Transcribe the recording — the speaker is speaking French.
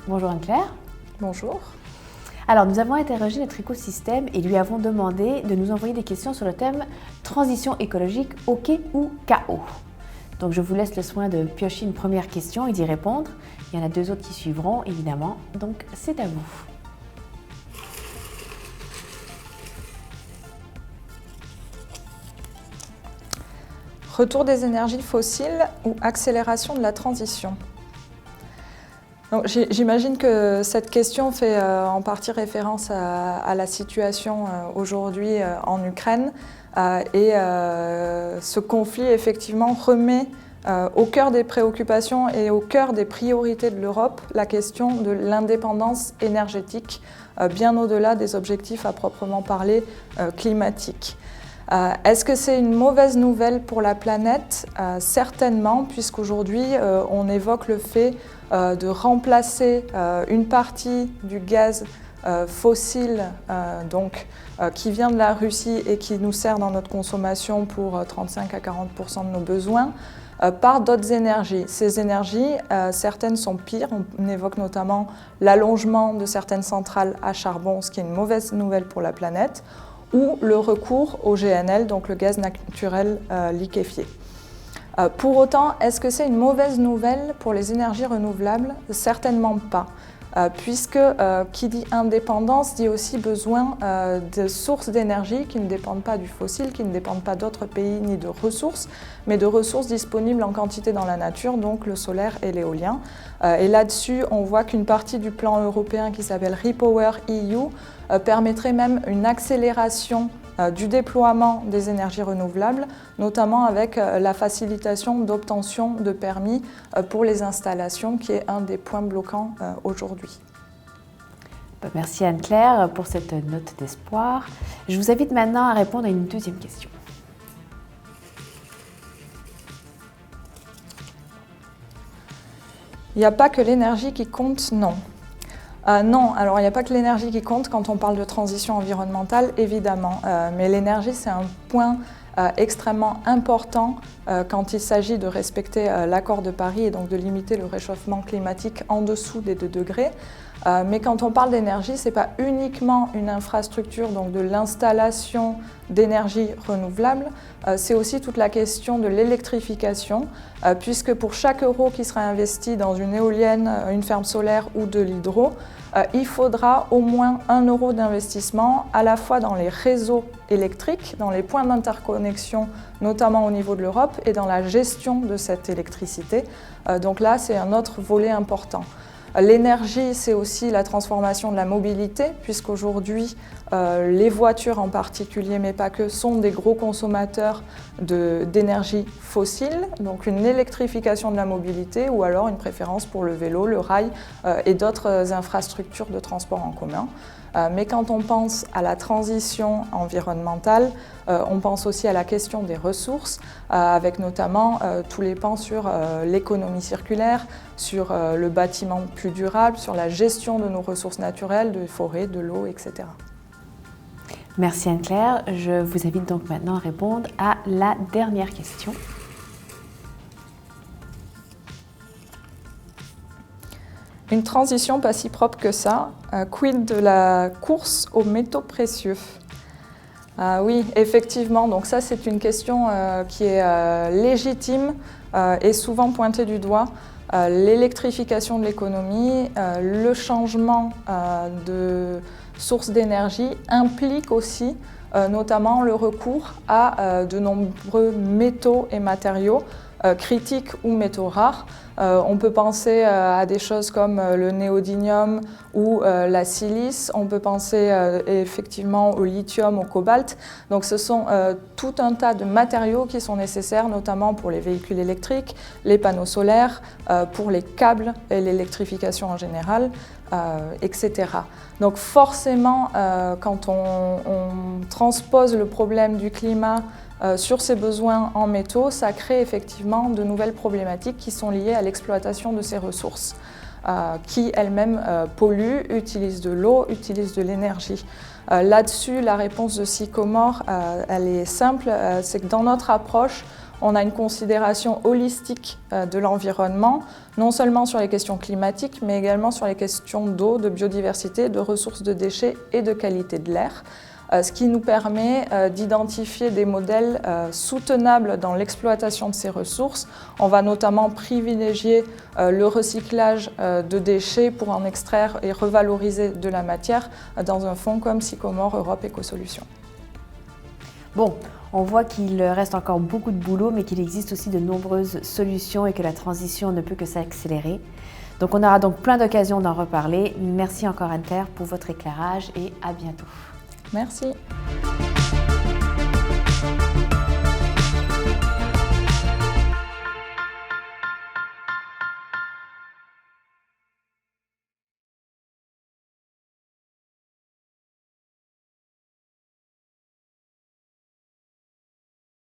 Bonjour Anne-Claire. Bonjour. Alors, nous avons interrogé notre écosystème et lui avons demandé de nous envoyer des questions sur le thème transition écologique, OK ou KO. Donc, je vous laisse le soin de piocher une première question et d'y répondre. Il y en a deux autres qui suivront, évidemment. Donc, c'est à vous. Retour des énergies fossiles ou accélération de la transition? J'imagine que cette question fait en partie référence à la situation aujourd'hui en Ukraine et ce conflit effectivement remet au cœur des préoccupations et au cœur des priorités de l'Europe la question de l'indépendance énergétique, bien au-delà des objectifs à proprement parler climatiques. Est-ce que c'est une mauvaise nouvelle pour la planète? Certainement, puisqu'aujourd'hui on évoque le fait de remplacer une partie du gaz fossile qui vient de la Russie et qui nous sert dans notre consommation pour 35 à 40% de nos besoins par d'autres énergies. Ces énergies, certaines sont pires, on évoque notamment l'allongement de certaines centrales à charbon, ce qui est une mauvaise nouvelle pour la planète, ou le recours au GNL, donc le gaz naturel liquéfié. Pour autant, est-ce que c'est une mauvaise nouvelle pour les énergies renouvelables? Certainement pas, puisque qui dit indépendance dit aussi besoin de sources d'énergie qui ne dépendent pas du fossile, qui ne dépendent pas d'autres pays ni de ressources, mais de ressources disponibles en quantité dans la nature, donc le solaire et l'éolien. Et là-dessus, on voit qu'une partie du plan européen qui s'appelle REPowerEU permettrait même une accélération du déploiement des énergies renouvelables, notamment avec la facilitation d'obtention de permis pour les installations, qui est un des points bloquants aujourd'hui. Merci Anne-Claire pour cette note d'espoir. Je vous invite maintenant à répondre à une deuxième question. Il n'y a pas que l'énergie qui compte, non. Non, alors il n'y a pas que l'énergie qui compte quand on parle de transition environnementale, évidemment, mais l'énergie c'est un point extrêmement important quand il s'agit de respecter l'accord de Paris et donc de limiter le réchauffement climatique en dessous des 2 degrés. Mais quand on parle d'énergie, ce n'est pas uniquement une infrastructure, donc de l'installation d'énergie renouvelable, c'est aussi toute la question de l'électrification, puisque pour chaque euro qui sera investi dans une éolienne, une ferme solaire ou de l'hydro, il faudra au moins 1 euro d'investissement à la fois dans les réseaux électriques, dans les points d'interconnexion, notamment au niveau de l'Europe, et dans la gestion de cette électricité. Donc là, c'est un autre volet important. L'énergie, c'est aussi la transformation de la mobilité, puisqu'aujourd'hui, les voitures en particulier, mais pas que, sont des gros consommateurs d'énergie fossile, donc une électrification de la mobilité ou alors une préférence pour le vélo, le rail et d'autres infrastructures de transport en commun. Mais quand on pense à la transition environnementale, on pense aussi à la question des ressources, avec notamment tous les pans sur l'économie circulaire, sur le bâtiment plus durable, sur la gestion de nos ressources naturelles, de forêts, de l'eau, etc. Merci Anne-Claire. Je vous invite donc maintenant à répondre à la dernière question. Une transition pas si propre que ça. Quid de la course aux métaux précieux? Oui, effectivement. Donc ça, c'est une question qui est légitime et souvent pointée du doigt. L'électrification de l'économie, le changement de sources d'énergie implique aussi notamment le recours à de nombreux métaux et matériaux critiques ou métaux rares. On peut penser à des choses comme le néodymium ou la silice, on peut penser effectivement au lithium, au cobalt. Donc ce sont tout un tas de matériaux qui sont nécessaires, notamment pour les véhicules électriques, les panneaux solaires, pour les câbles et l'électrification en général, etc. Donc forcément, quand on transpose le problème du climat sur ces besoins en métaux, ça crée effectivement de nouvelles problématiques qui sont liées à l'exploitation de ces ressources, qui elles-mêmes polluent, utilisent de l'eau, utilisent de l'énergie. Là-dessus, la réponse de Sycomore, elle est simple, c'est que dans notre approche, on a une considération holistique de l'environnement, non seulement sur les questions climatiques, mais également sur les questions d'eau, de biodiversité, de ressources de déchets et de qualité de l'air. Ce qui nous permet d'identifier des modèles soutenables dans l'exploitation de ces ressources. On va notamment privilégier le recyclage de déchets pour en extraire et revaloriser de la matière dans un fonds comme Sycomore Europe Écosolutions. Bon, on voit qu'il reste encore beaucoup de boulot, mais qu'il existe aussi de nombreuses solutions et que la transition ne peut que s'accélérer. Donc on aura donc plein d'occasions d'en reparler. Merci encore Anne-Claire pour votre éclairage et à bientôt. Merci.